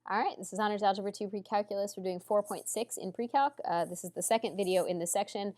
All right, this is Honors Algebra 2 Pre-Calculus. We're doing 4.6 in Pre-Calc. This is the second video in this section.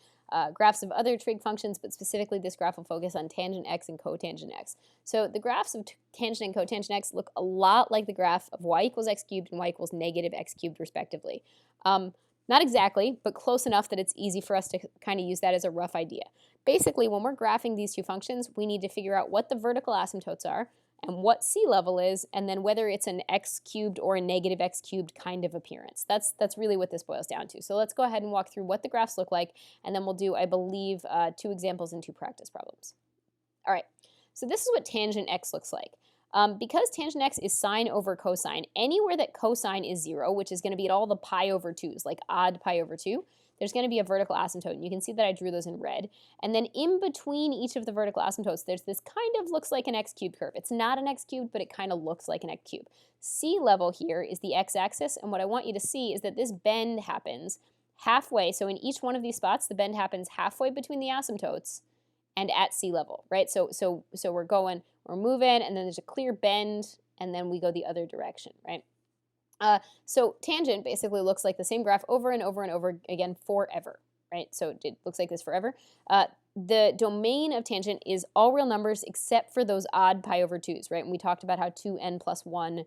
Graphs of other trig functions, but specifically this graph will focus on tangent x and cotangent x. So the graphs of tangent and cotangent x look a lot like the graph of y equals x cubed and y equals negative x cubed respectively. Not exactly, but close enough that it's easy for us to kind of use that as a rough idea. Basically, when we're graphing these two functions, we need to figure out what the vertical asymptotes are, and what sea level is, and then whether it's an x cubed or a negative x cubed kind of appearance. That's really what this boils down to. So let's go ahead and walk through what the graphs look like, and then we'll do, I believe, 2 examples and 2 practice problems. All right, so this is what tangent x looks like. Because tangent x is sine over cosine, anywhere that cosine is 0, which is going to be at all the pi over 2's, like odd pi over 2, there's going to be a vertical asymptote. And you can see that I drew those in red. And then in between each of the vertical asymptotes, there's this kind of looks like an x cubed curve. It's not an x cubed, but it kind of looks like an x cubed. Sea level here is the x-axis, and what I want you to see is that this bend happens halfway. So in each one of these spots, the bend happens halfway between the asymptotes and at sea level, right? So we're moving, and then there's a clear bend, and then we go the other direction, right? So tangent basically looks like the same graph over and over and over again forever, right? So it looks like this forever. The domain of tangent is all real numbers except for those odd pi over 2's, right? And we talked about how 2n plus 1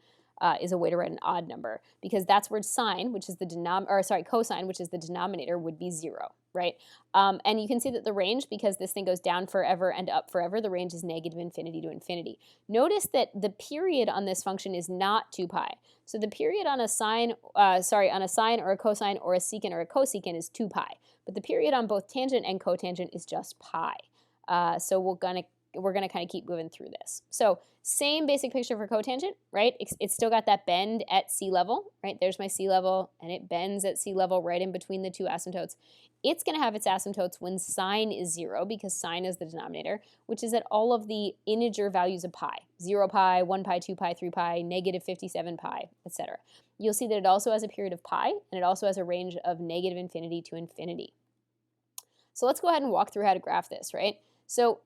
is a way to write an odd number, because that's where sine, which is the cosine, which is the denominator, would be 0, right? And you can see that the range, because this thing goes down forever and up forever, the range is negative infinity to infinity. Notice that the period on this function is not 2 pi. So the period on a sine, or a cosine or a secant or a cosecant is 2 pi. But the period on both tangent and cotangent is just pi. So we're gonna kind of keep moving through this. So same basic picture for cotangent, right? It's still got that bend at sea level, right? There's my sea level, and it bends at sea level right in between the two asymptotes. It's going to have its asymptotes when sine is 0, because sine is the denominator, which is at all of the integer values of pi. 0 pi, 1 pi, 2 pi, 3 pi, negative 57 pi, etc. You'll see that it also has a period of pi, and it also has a range of negative infinity to infinity. So let's go ahead and walk through how to graph this, right? So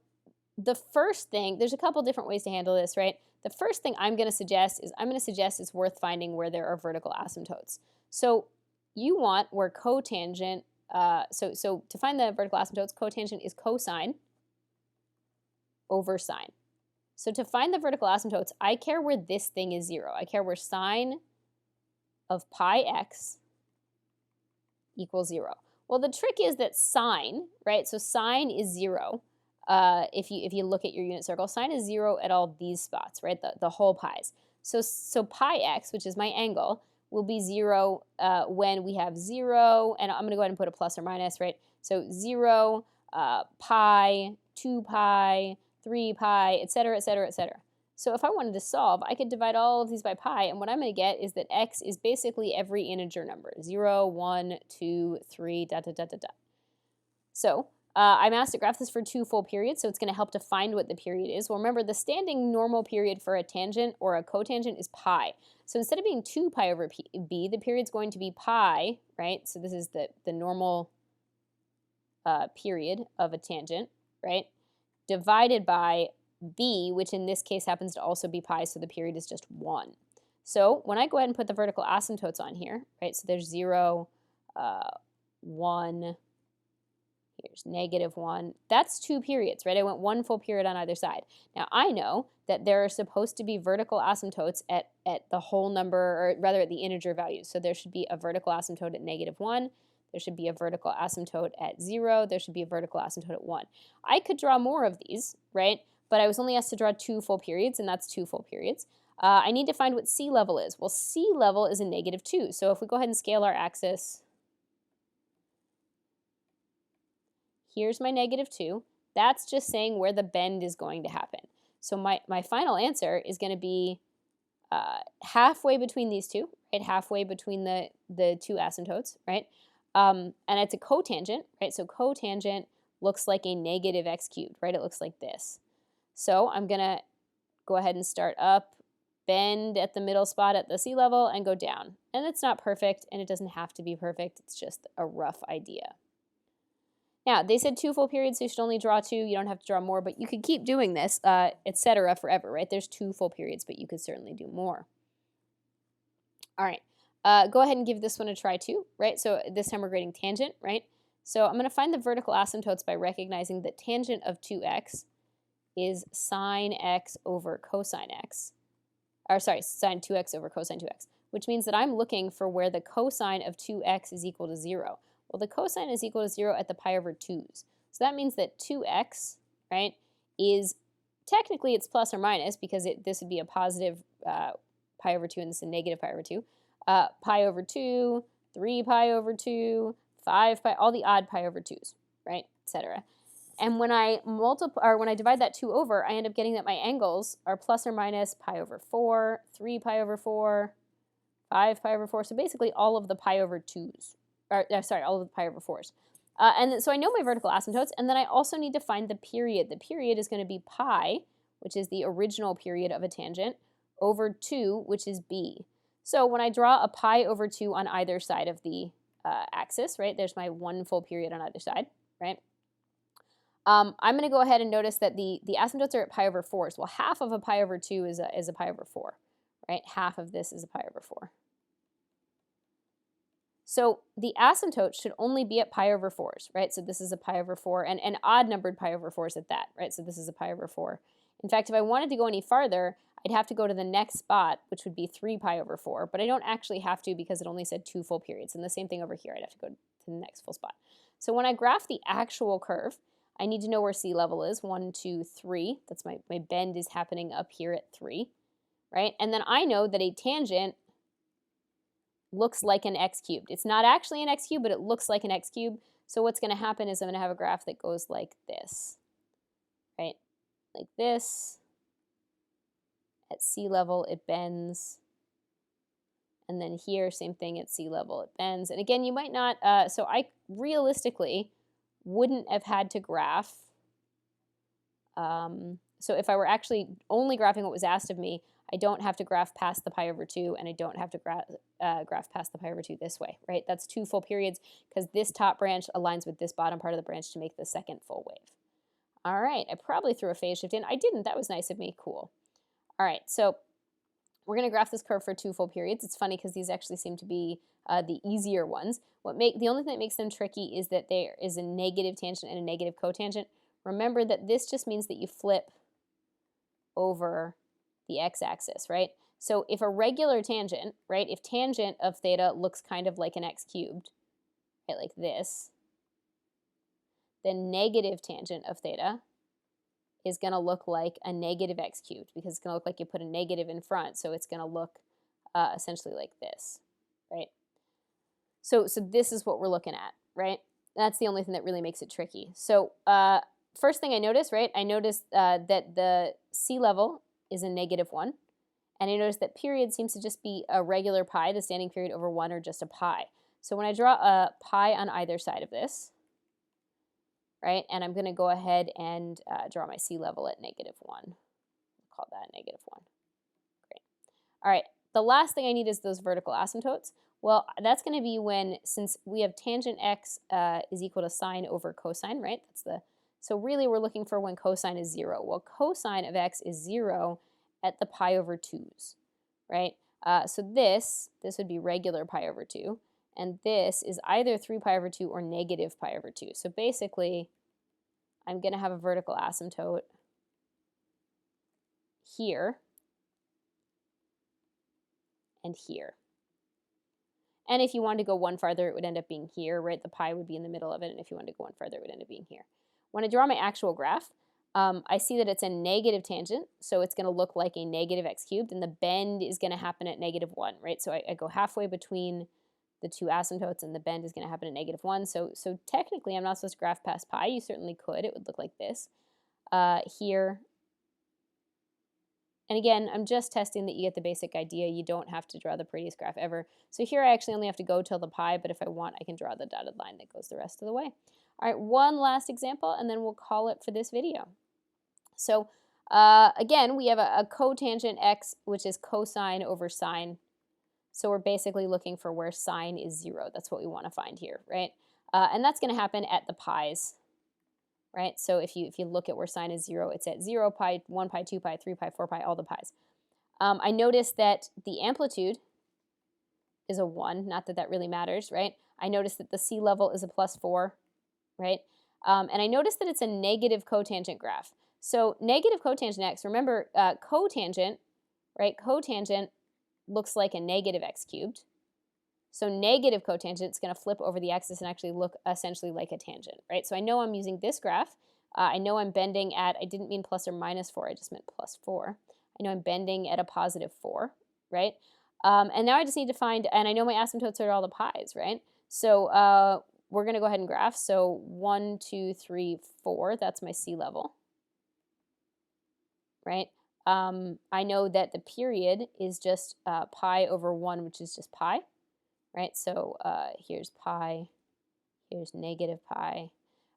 the first thing, there's a couple different ways to handle this, right? The first thing I'm going to suggest is it's worth finding where there are vertical asymptotes. So you want where cotangent, so to find the vertical asymptotes, cotangent is cosine over sine. So to find the vertical asymptotes, I care where this thing is 0. I care where sine of pi x equals 0. Well, the trick is that sine, right? So sine is 0. If you look at your unit circle, sine is 0 at all these spots, right? The whole pi's. So pi x, which is my angle, will be 0 when we have 0, and I'm going to go ahead and put a plus or minus, right? So 0, pi, 2 pi, 3 pi, etc., etc., etc. So if I wanted to solve, I could divide all of these by pi, and what I'm going to get is that x is basically every integer number, 0, 1, 2, 3, dot, dot, dot, dot, dot. So I'm asked to graph this for 2 full periods, so it's going to help to find what the period is. Well, remember, the standing normal period for a tangent or a cotangent is pi. So instead of being 2 pi over b, the period's going to be pi, right? So this is the normal period of a tangent, right? Divided by b, which in this case happens to also be pi, so the period is just 1. So when I go ahead and put the vertical asymptotes on here, right? So there's 0, 1, here's negative 1. That's 2 periods, right? I went 1 full period on either side. Now, I know that there are supposed to be vertical asymptotes at the whole number, or rather at the integer values. So there should be a vertical asymptote at negative 1. There should be a vertical asymptote at 0. There should be a vertical asymptote at 1. I could draw more of these, right? But I was only asked to draw 2 full periods, and that's 2 full periods. I need to find what sea level is. Well, sea level is a negative 2. So if we go ahead and scale our axis, here's my negative 2. That's just saying where the bend is going to happen. So my final answer is going to be halfway between these two, right? Halfway between the two asymptotes, right? And it's a cotangent, right? So cotangent looks like a negative x cubed, right? It looks like this. So I'm going to go ahead and start up, bend at the middle spot at the sea level, and go down. And it's not perfect, and it doesn't have to be perfect. It's just a rough idea. Now, they said 2 full periods, so you should only draw 2. You don't have to draw more, but you could keep doing this, etc. forever, right? There's 2 full periods, but you could certainly do more. All right, go ahead and give this one a try too, right? So this time we're grading tangent, right? So I'm going to find the vertical asymptotes by recognizing that tangent of 2x is sine x over cosine x, or sorry, sine 2x over cosine 2x, which means that I'm looking for where the cosine of 2x is equal to 0. Well, the cosine is equal to 0 at the pi over 2's. So that means that 2x, right, is technically it's plus or minus because this would be a positive pi over 2 and this is a negative pi over 2. Pi over 2, 3 pi over 2, 5 pi, all the odd pi over 2's, right, etc. And when I multiply, or when I divide that 2 over, I end up getting that my angles are plus or minus pi over 4, 3 pi over 4, 5 pi over 4. So basically all of the pi over 2's, or sorry, all of the pi over 4's. So I know my vertical asymptotes, and then I also need to find the period. The period is going to be pi, which is the original period of a tangent, over 2, which is b. So when I draw a pi over 2 on either side of the axis, right, there's my one full period on either side, right? I'm going to go ahead and notice that the asymptotes are at pi over 4. So, well, half of a pi over 2 is a pi over 4, right? Half of this is a pi over 4. So the asymptote should only be at pi over 4's, right? So this is a pi over 4, and odd-numbered pi over 4's at that, right? So this is a pi over 4. In fact, if I wanted to go any farther, I'd have to go to the next spot, which would be 3 pi over 4. But I don't actually have to because it only said 2 full periods. And the same thing over here. I'd have to go to the next full spot. So when I graph the actual curve, I need to know where sea level is, 1, 2, 3. That's my bend is happening up here at 3, right? And then I know that a tangent looks like an x cubed. It's not actually an x cubed, but it looks like an x cubed. So what's going to happen is I'm going to have a graph that goes like this, right? Like this. At sea level, it bends. And then here, same thing at sea level, it bends. And again, you might not, so I realistically wouldn't have had to graph. So if I were actually only graphing what was asked of me, I don't have to graph past the pi over 2, and I don't have to graph past the pi over 2 this way, right? That's 2 full periods because this top branch aligns with this bottom part of the branch to make the second full wave. All right, I probably threw a phase shift in. I didn't. That was nice of me. Cool. All right, so we're going to graph this curve for 2 full periods. It's funny because these actually seem to be the easier ones. The only thing that makes them tricky is that there is a negative tangent and a negative cotangent. Remember that this just means that you flip over the x-axis, right? So if a regular tangent, right, if tangent of theta looks kind of like an x cubed, right, like this, then negative tangent of theta is going to look like a negative x cubed because it's going to look like you put a negative in front, so it's going to look essentially like this, right? So this is what we're looking at, right? That's the only thing that really makes it tricky. So first thing I notice, right, I notice that the sea level is a -1, and I notice that period seems to just be a regular pi, the standing period over 1, or just a pi. So when I draw a pi on either side of this, right, and I'm going to go ahead and draw my sea level at -1. We'll call that -1. Great. All right, the last thing I need is those vertical asymptotes. Well, that's going to be when, since we have tangent x is equal to sine over cosine, right? So really we're looking for when cosine is 0. Well, cosine of x is 0 at the pi over 2's, right? So this would be regular pi over 2, and this is either 3 pi over 2 or negative pi over 2. So basically, I'm going to have a vertical asymptote here and here. And if you wanted to go one farther, it would end up being here, right? The pi would be in the middle of it, and if you wanted to go one farther, it would end up being here. When I draw my actual graph, I see that it's a negative tangent, so it's going to look like a negative x cubed, and the bend is going to happen at -1, right? So I go halfway between the two asymptotes, and the bend is going to happen at -1. So technically, I'm not supposed to graph past pi. You certainly could. It would look like this here. And again, I'm just testing that you get the basic idea. You don't have to draw the prettiest graph ever. So here I actually only have to go till the pi, but if I want, I can draw the dotted line that goes the rest of the way. All right, one last example, and then we'll call it for this video. So again, we have a cotangent x, which is cosine over sine. So we're basically looking for where sine is 0. That's what we want to find here, right? And that's going to happen at the pi's, right? So if you look at where sine is 0, it's at 0 pi, 1 pi, 2 pi, 3 pi, 4 pi, all the pi's. I noticed that the amplitude is a 1, not that that really matters, right? I notice that the sea level is a +4, right? And I notice that it's a negative cotangent graph. So negative cotangent x, remember cotangent, right? Cotangent looks like a negative x cubed. So negative cotangent is going to flip over the axis and actually look essentially like a tangent, right? So I know I'm using this graph. I know I'm bending at, I didn't mean plus or minus 4, I just meant +4. I know I'm bending at a +4, right? And now I just need to find, and I know my asymptotes are all the pi's, right? So we're going to go ahead and graph. So 1, 2, 3, 4, that's my sea level, right? I know that the period is just pi over 1, which is just pi, right? So here's pi, here's negative pi.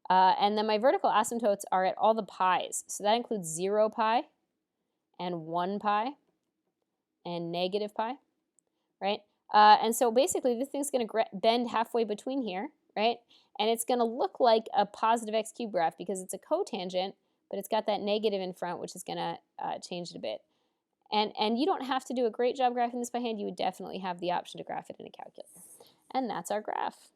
And then my vertical asymptotes are at all the pi's. So that includes 0 pi and 1 pi and negative pi, right? And so basically this thing's going to bend halfway between here, right? And it's going to look like a positive x cubed graph because it's a cotangent, but it's got that negative in front, which is going to change it a bit. And you don't have to do a great job graphing this by hand. You would definitely have the option to graph it in a calculator. And that's our graph.